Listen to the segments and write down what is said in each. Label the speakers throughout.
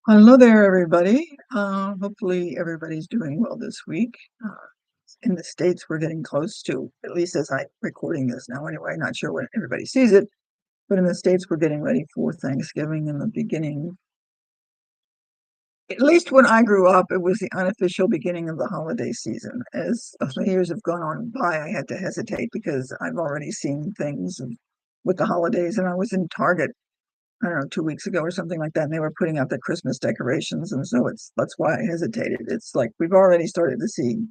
Speaker 1: Hello there, everybody. Hopefully everybody's doing well this week. In the States, we're getting close to, at least as I'm recording this now anyway, not sure when everybody sees it, but in the States, we're getting ready for Thanksgiving in the beginning. At least when I grew up, it was the unofficial beginning of the holiday season. As the years have gone on by, I had to hesitate because I've already seen things with the holidays, and I was in Target, I don't know, 2 weeks ago or something like that, and they were putting out the Christmas decorations, and so that's why I hesitated. It's like we've already started to see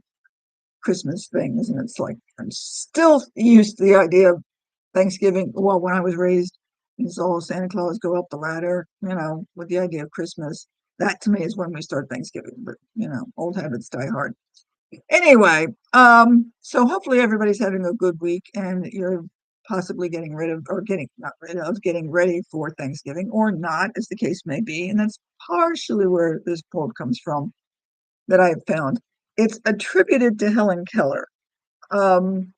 Speaker 1: Christmas things, and it's like I'm still used to the idea of Thanksgiving. Well, when I was raised, you saw Santa Claus go up the ladder, with the idea of Christmas. That to me is when we start Thanksgiving, but old habits die hard. Anyway, so hopefully everybody's having a good week and you're possibly getting rid of, or getting not rid of, getting ready for Thanksgiving or not, as the case may be. And that's partially where this quote comes from that I have found. It's attributed to Helen Keller. Um,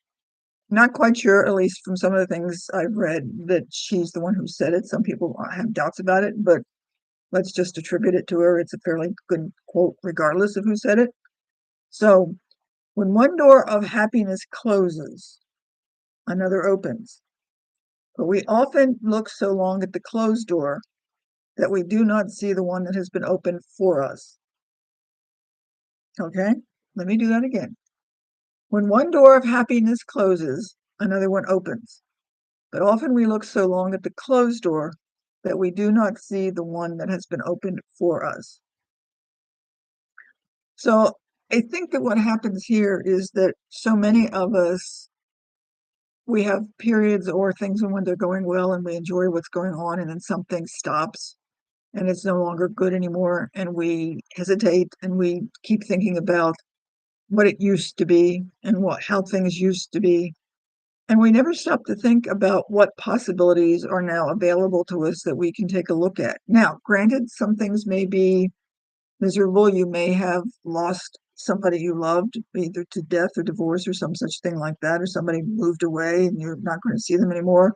Speaker 1: Not quite sure, at least from some of the things I've read, that she's the one who said it. Some people have doubts about it, but let's just attribute it to her. It's a fairly good quote, regardless of who said it. So, when one door of happiness closes, another opens. But we often look so long at the closed door that we do not see the one that has been opened for us. Okay? Let me do that again. When one door of happiness closes, another one opens. But often we look so long at the closed door that we do not see the one that has been opened for us. So I think that what happens here is that so many of us, we have periods or things when they're going well and we enjoy what's going on, and then something stops and it's no longer good anymore, and we hesitate and we keep thinking about what it used to be and how things used to be, and we never stop to think about what possibilities are now available to us that we can take a look at. Now, granted, some things may be miserable. You may have lost somebody you loved, either to death or divorce or some such thing like that, or somebody moved away and you're not going to see them anymore,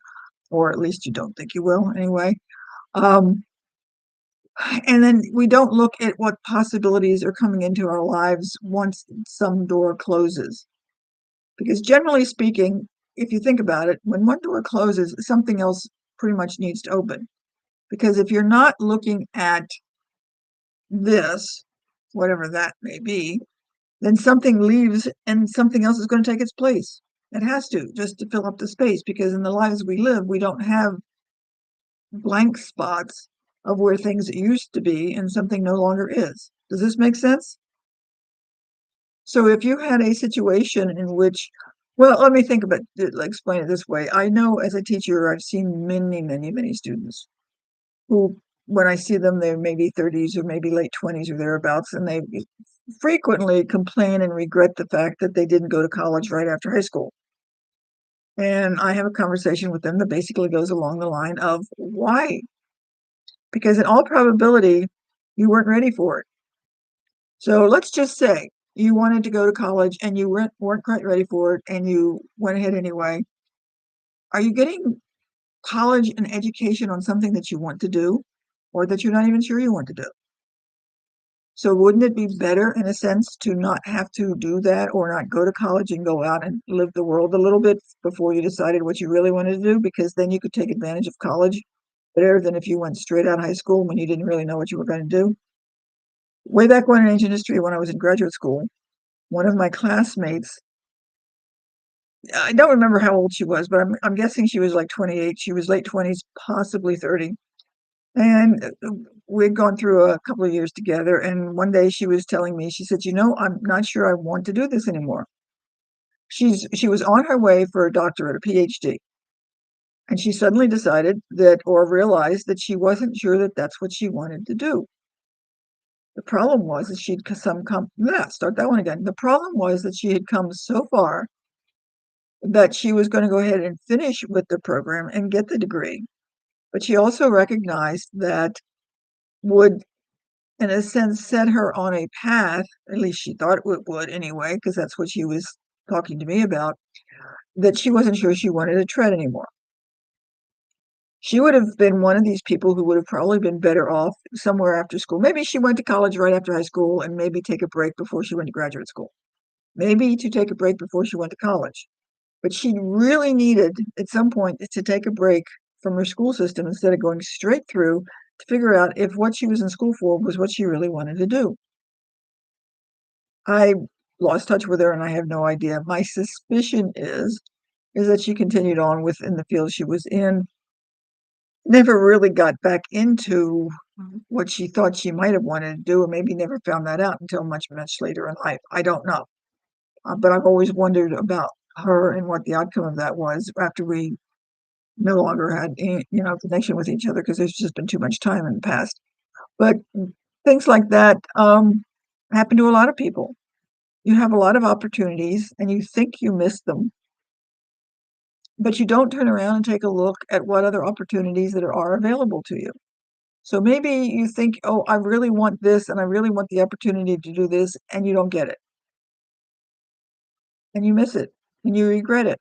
Speaker 1: or at least you don't think you will anyway. Um, and then we don't look at what possibilities are coming into our lives once some door closes. Because generally speaking, if you think about it, when one door closes, something else pretty much needs to open. Because if you're not looking at this, whatever that may be, then something leaves and something else is going to take its place. It has to, just to fill up the space, because in the lives we live, we don't have blank spots of where things used to be and something no longer is. Does this make sense? So if you had a situation in which, well, let me think about it, like, explain it this way. I know as a teacher, I've seen many, many, many students who, when I see them, they're maybe 30s or maybe late 20s or thereabouts, and they frequently complain and regret the fact that they didn't go to college right after high school. And I have a conversation with them that basically goes along the line of why? Because in all probability, you weren't ready for it. So let's just say you wanted to go to college and you weren't quite ready for it and you went ahead anyway. Are you getting college and education on something that you want to do or that you're not even sure you want to do? So wouldn't it be better in a sense to not have to do that, or not go to college and go out and live the world a little bit before you decided what you really wanted to do? Because then you could take advantage of college better than if you went straight out of high school when you didn't really know what you were going to do. Way back when in ancient history, when I was in graduate school, one of my classmates, I don't remember how old she was, but I'm guessing she was like 28. She was late 20s, possibly 30. And we'd gone through a couple of years together. And one day she was telling me, she said, I'm not sure I want to do this anymore. She was on her way for a doctorate, a PhD. And she suddenly decided that, or realized that she wasn't sure that that's what she wanted to do. The problem was that start that one again. The problem was that she had come so far that she was going to go ahead and finish with the program and get the degree. But she also recognized that would, in a sense, set her on a path, at least she thought it would anyway, because that's what she was talking to me about, that she wasn't sure she wanted to tread anymore. She would have been one of these people who would have probably been better off somewhere after school. Maybe she went to college right after high school and maybe take a break before she went to graduate school. Maybe to take a break before she went to college. But she really needed at some point to take a break from her school system instead of going straight through to figure out if what she was in school for was what she really wanted to do. I lost touch with her and I have no idea. My suspicion is that she continued on within the field she was in, never really got back into what she thought she might have wanted to do, or maybe never found that out until much, much later in life. I don't know. But I've always wondered about her and what the outcome of that was after we no longer had any, connection with each other because there's just been too much time in the past. But things like that happen to a lot of people. You have a lot of opportunities and you think you missed them, but you don't turn around and take a look at what other opportunities that are available to you. So maybe you think, oh, I really want this and I really want the opportunity to do this, and you don't get it and you miss it and you regret it.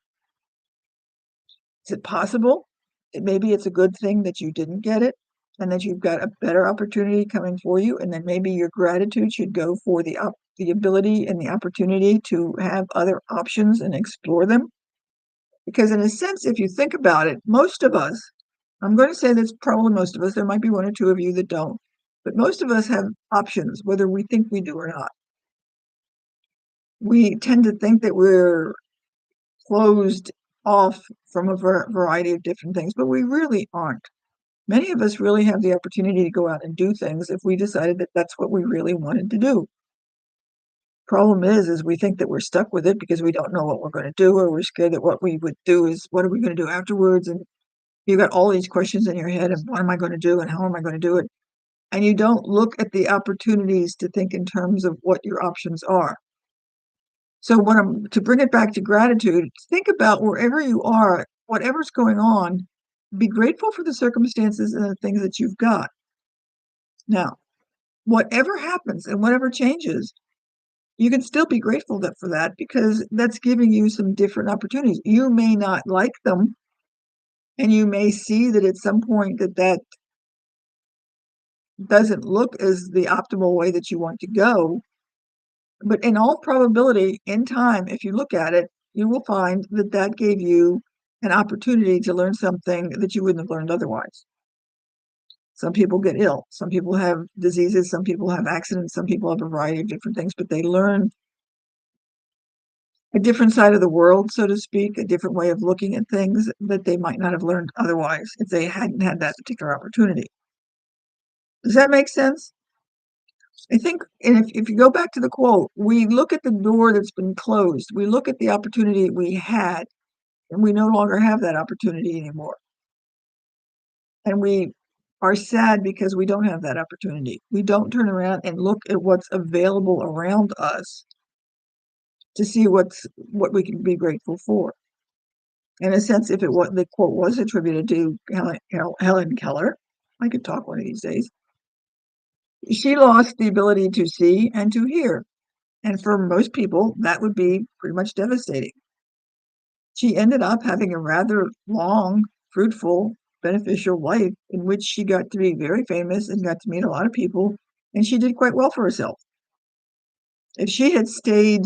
Speaker 1: Is it possible that maybe it's a good thing that you didn't get it and that you've got a better opportunity coming for you? And then maybe your gratitude should go for the ability and the opportunity to have other options and explore them. Because in a sense, if you think about it, most of us, I'm going to say that's probably most of us, there might be one or two of you that don't, but most of us have options, whether we think we do or not. We tend to think that we're closed off from a variety of different things, but we really aren't. Many of us really have the opportunity to go out and do things if we decided that that's what we really wanted to do. Problem is we think that we're stuck with it because we don't know what we're going to do, or we're scared that what we would do is what are we going to do afterwards? And you've got all these questions in your head of what am I going to do and how am I going to do it? And you don't look at the opportunities to think in terms of what your options are. So to bring it back to gratitude, think about wherever you are, whatever's going on, be grateful for the circumstances and the things that you've got. Now, whatever happens and whatever changes, you can still be grateful for that because that's giving you some different opportunities. You may not like them, and you may see that at some point that doesn't look as the optimal way that you want to go. But in all probability, in time, if you look at it, you will find that that gave you an opportunity to learn something that you wouldn't have learned otherwise. Some people get ill, some people have diseases, some people have accidents, some people have a variety of different things, but they learn a different side of the world, so to speak, a different way of looking at things that they might not have learned otherwise if they hadn't had that particular opportunity. Does that make sense? I think, and if you go back to the quote, we look at the door that's been closed, we look at the opportunity we had, and we no longer have that opportunity anymore. And we are sad because we don't have that opportunity. We don't turn around and look at what's available around us to see what we can be grateful for. In a sense, if the quote was attributed to Helen Keller, I could talk one of these days. She lost the ability to see and to hear. And for most people, that would be pretty much devastating. She ended up having a rather long, fruitful, beneficial life in which she got to be very famous and got to meet a lot of people, and she did quite well for herself. If she had stayed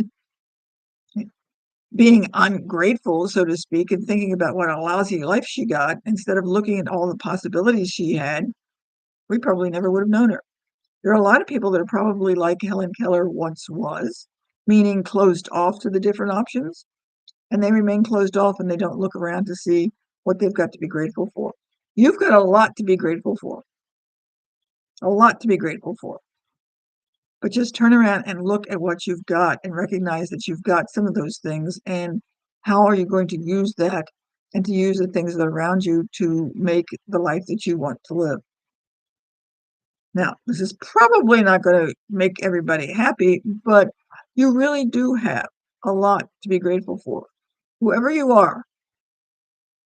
Speaker 1: being ungrateful, so to speak, and thinking about what a lousy life she got, instead of looking at all the possibilities she had, we probably never would have known her. There are a lot of people that are probably like Helen Keller once was, meaning closed off to the different options, and they remain closed off and they don't look around to see what they've got to be grateful for. You've got a lot to be grateful for, a lot to be grateful for. But just turn around and look at what you've got and recognize that you've got some of those things, and how are you going to use that and to use the things that are around you to make the life that you want to live. Now, this is probably not going to make everybody happy, but you really do have a lot to be grateful for. Whoever you are,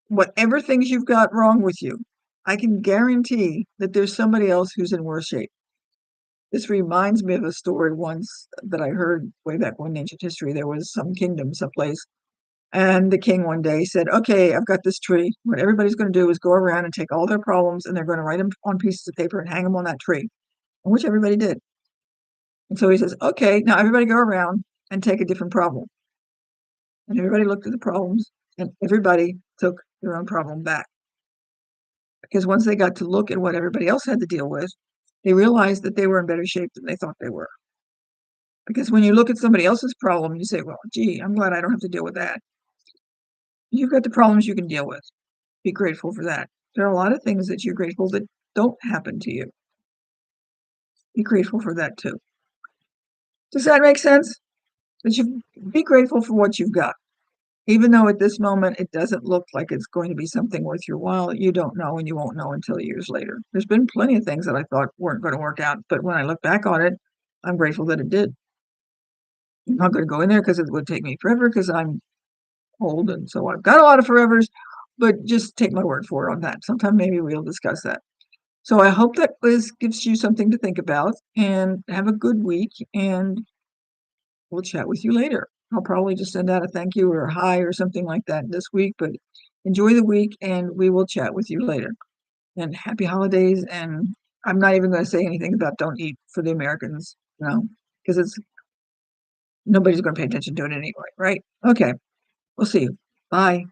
Speaker 1: whatever things you've got wrong with you, I can guarantee that there's somebody else who's in worse shape. This reminds me of a story once that I heard way back when in ancient history. There was some kingdom, someplace, And the king one day said, okay, I've got this tree. What everybody's going to do is go around and take all their problems and they're going to write them on pieces of paper and hang them on that tree, which everybody did. And so he says, okay, now everybody go around and take a different problem. And everybody looked at the problems and everybody took their own problem back. Because once they got to look at what everybody else had to deal with, they realized that they were in better shape than they thought they were. Because when you look at somebody else's problem, you say, well, gee, I'm glad I don't have to deal with that. You've got the problems you can deal with. Be grateful for that. There are a lot of things that you're grateful that don't happen to you. Be grateful for that too. Does that make sense? That you be grateful for what you've got. Even though at this moment it doesn't look like it's going to be something worth your while, you don't know and you won't know until years later. There's been plenty of things that I thought weren't going to work out, but when I look back on it, I'm grateful that it did. I'm not going to go in there because it would take me forever because I'm old and so I've got a lot of forevers, but just take my word for it on that. Sometime maybe we'll discuss that. So I hope that this gives you something to think about and have a good week and we'll chat with you later. I'll probably just send out a thank you or a hi or something like that this week, but enjoy the week and we will chat with you later. And happy holidays. And I'm not even going to say anything about don't eat for the Americans, because it's nobody's going to pay attention to it anyway, right? Okay, we'll see you. Bye.